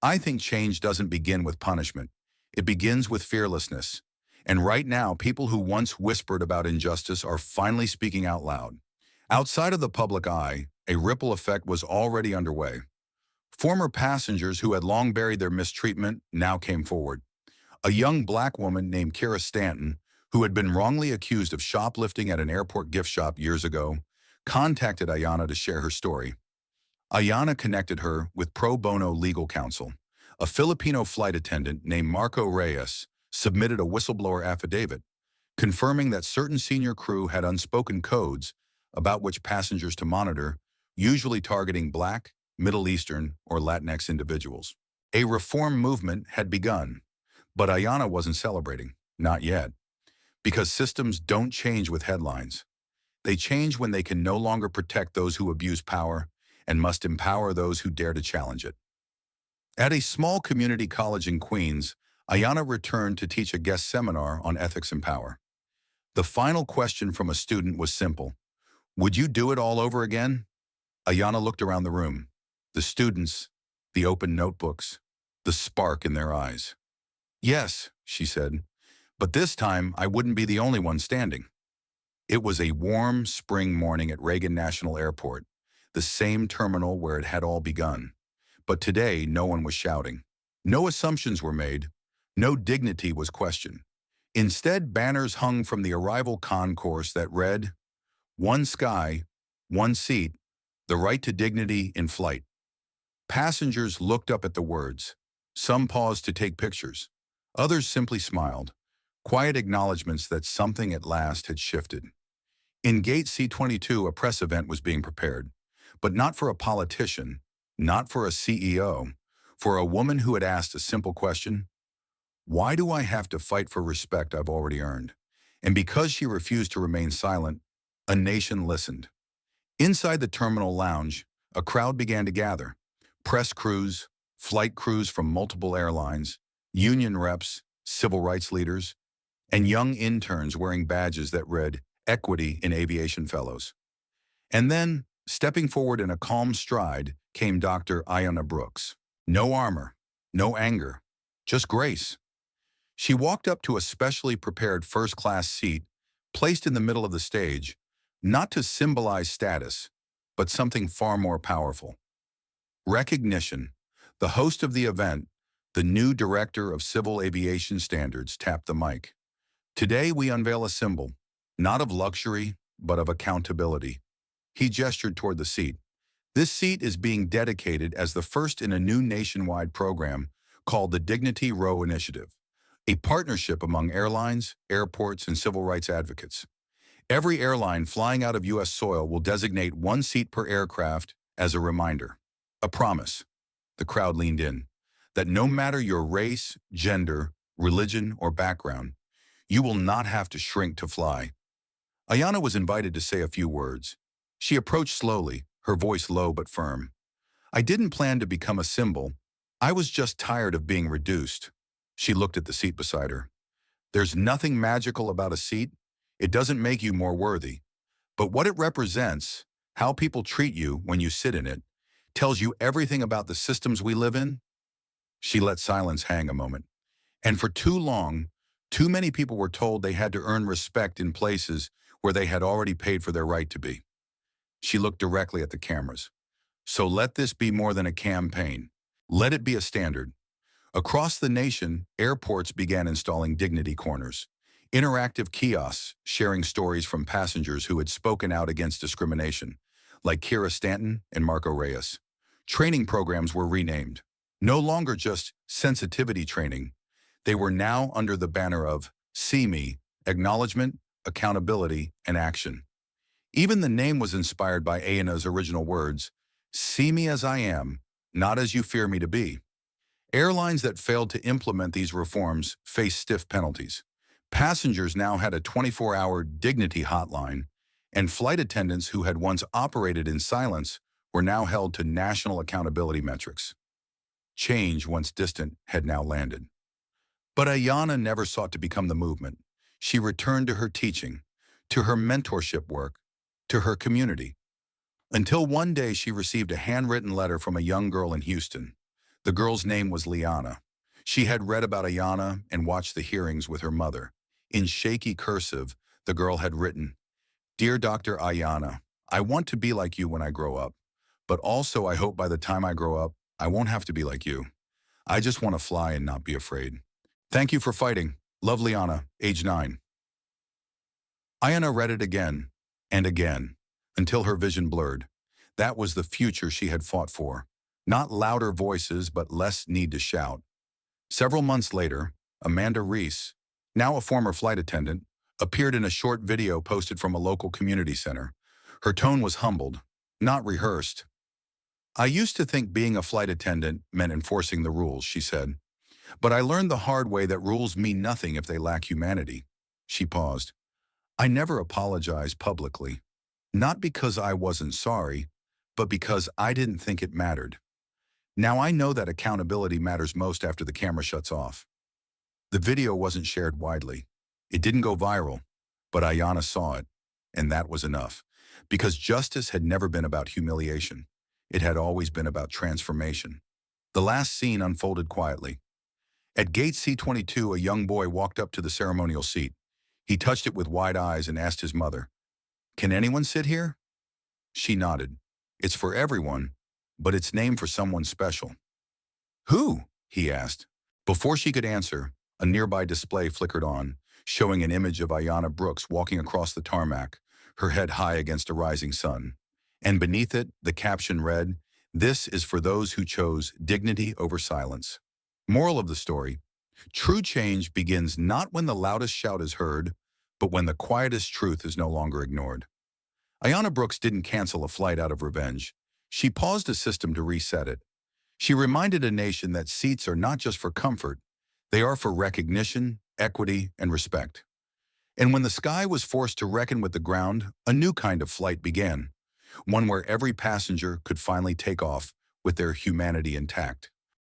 I think change doesn't begin with punishment. It begins with fearlessness. And right now, people who once whispered about injustice are finally speaking out loud. Outside of the public eye, a ripple effect was already underway. Former passengers who had long buried their mistreatment now came forward. A young black woman named Kira Stanton, who had been wrongly accused of shoplifting at an airport gift shop years ago, contacted Ayana to share her story. Ayana connected her with pro bono legal counsel. A Filipino flight attendant named Marco Reyes submitted a whistleblower affidavit, confirming that certain senior crew had unspoken codes about which passengers to monitor, usually targeting Black, Middle Eastern, or Latinx individuals. A reform movement had begun, but Ayana wasn't celebrating, not yet, because systems don't change with headlines. They change when they can no longer protect those who abuse power and must empower those who dare to challenge it. At a small community college in Queens, Ayana returned to teach a guest seminar on ethics and power. The final question from a student was simple. Would you do it all over again? Ayana looked around the room. The students, the open notebooks, the spark in their eyes. Yes, she said, but this time I wouldn't be the only one standing. It was a warm spring morning at Reagan National Airport, the same terminal where it had all begun. But today, no one was shouting. No assumptions were made. No dignity was questioned. Instead, banners hung from the arrival concourse that read, "One sky, one seat, the right to dignity in flight." Passengers looked up at the words. Some paused to take pictures. Others simply smiled, quiet acknowledgments that something at last had shifted. In Gate C-22, a press event was being prepared, but not for a politician, not for a CEO, for a woman who had asked a simple question: why do I have to fight for respect I've already earned? And because she refused to remain silent, a nation listened. Inside the terminal lounge, a crowd began to gather. Press crews, flight crews from multiple airlines, union reps, civil rights leaders, and young interns wearing badges that read Equity in Aviation Fellows. And then, stepping forward in a calm stride, came Dr. Ayana Brooks. No armor, no anger, just grace. She walked up to a specially prepared first-class seat, placed in the middle of the stage, not to symbolize status, but something far more powerful. Recognition. The host of the event, the new Director of Civil Aviation Standards, tapped the mic. Today we unveil a symbol, not of luxury, but of accountability. He gestured toward the seat. This seat is being dedicated as the first in a new nationwide program called the Dignity Row Initiative, a partnership among airlines, airports, and civil rights advocates. Every airline flying out of U.S. soil will designate one seat per aircraft as a reminder, a promise. The crowd leaned in, that no matter your race, gender, religion, or background, you will not have to shrink to fly. Ayana was invited to say a few words. She approached slowly, her voice low but firm. I didn't plan to become a symbol. I was just tired of being reduced. She looked at the seat beside her. There's nothing magical about a seat. It doesn't make you more worthy. But what it represents, how people treat you when you sit in it, tells you everything about the systems we live in. She let silence hang a moment. And for too long, too many people were told they had to earn respect in places where they had already paid for their right to be. She looked directly at the cameras. So let this be more than a campaign. Let it be a standard. Across the nation, airports began installing dignity corners, interactive kiosks sharing stories from passengers who had spoken out against discrimination, like Kira Stanton and Marco Reyes. Training programs were renamed. No longer just sensitivity training, they were now under the banner of See Me, acknowledgement, accountability, and action. Even the name was inspired by Ayana's original words, see me as I am, not as you fear me to be. Airlines that failed to implement these reforms faced stiff penalties. Passengers now had a 24-hour dignity hotline, and flight attendants who had once operated in silence were now held to national accountability metrics. Change, once distant, had now landed. But Ayana never sought to become the movement. She returned to her teaching, to her mentorship work, to her community. Until one day she received a handwritten letter from a young girl in Houston. The girl's name was Liana. She had read about Ayana and watched the hearings with her mother. In shaky cursive, the girl had written, Dear Dr. Ayana, I want to be like you when I grow up, but also I hope by the time I grow up, I won't have to be like you. I just want to fly and not be afraid. Thank you for fighting. Love, Liana, age 9. Ayana read it again and again until her vision blurred. That was the future she had fought for. Not louder voices, but less need to shout. Several months later, Amanda Reese, now a former flight attendant, appeared in a short video posted from a local community center. Her tone was humbled, not rehearsed. I used to think being a flight attendant meant enforcing the rules, she said. But I learned the hard way that rules mean nothing if they lack humanity. She paused. I never apologized publicly. Not because I wasn't sorry, but because I didn't think it mattered. Now I know that accountability matters most after the camera shuts off. The video wasn't shared widely. It didn't go viral, but Ayana saw it, and that was enough. Because justice had never been about humiliation. It had always been about transformation. The last scene unfolded quietly. At gate C-22, a young boy walked up to the ceremonial seat. He touched it with wide eyes and asked his mother, Can anyone sit here? She nodded. It's for everyone, but it's named for someone special. Who? He asked. Before she could answer, a nearby display flickered on, showing an image of Ayana Brooks walking across the tarmac, her head high against a rising sun. And beneath it, the caption read, This is for those who chose dignity over silence. Moral of the story: true change begins not when the loudest shout is heard, but when the quietest truth is no longer ignored. Ayana Brooks didn't cancel a flight out of revenge. She paused a system to reset it. She reminded a nation that seats are not just for comfort, they are for recognition, equity, and respect. And when the sky was forced to reckon with the ground, a new kind of flight began, one where every passenger could finally take off with their humanity intact.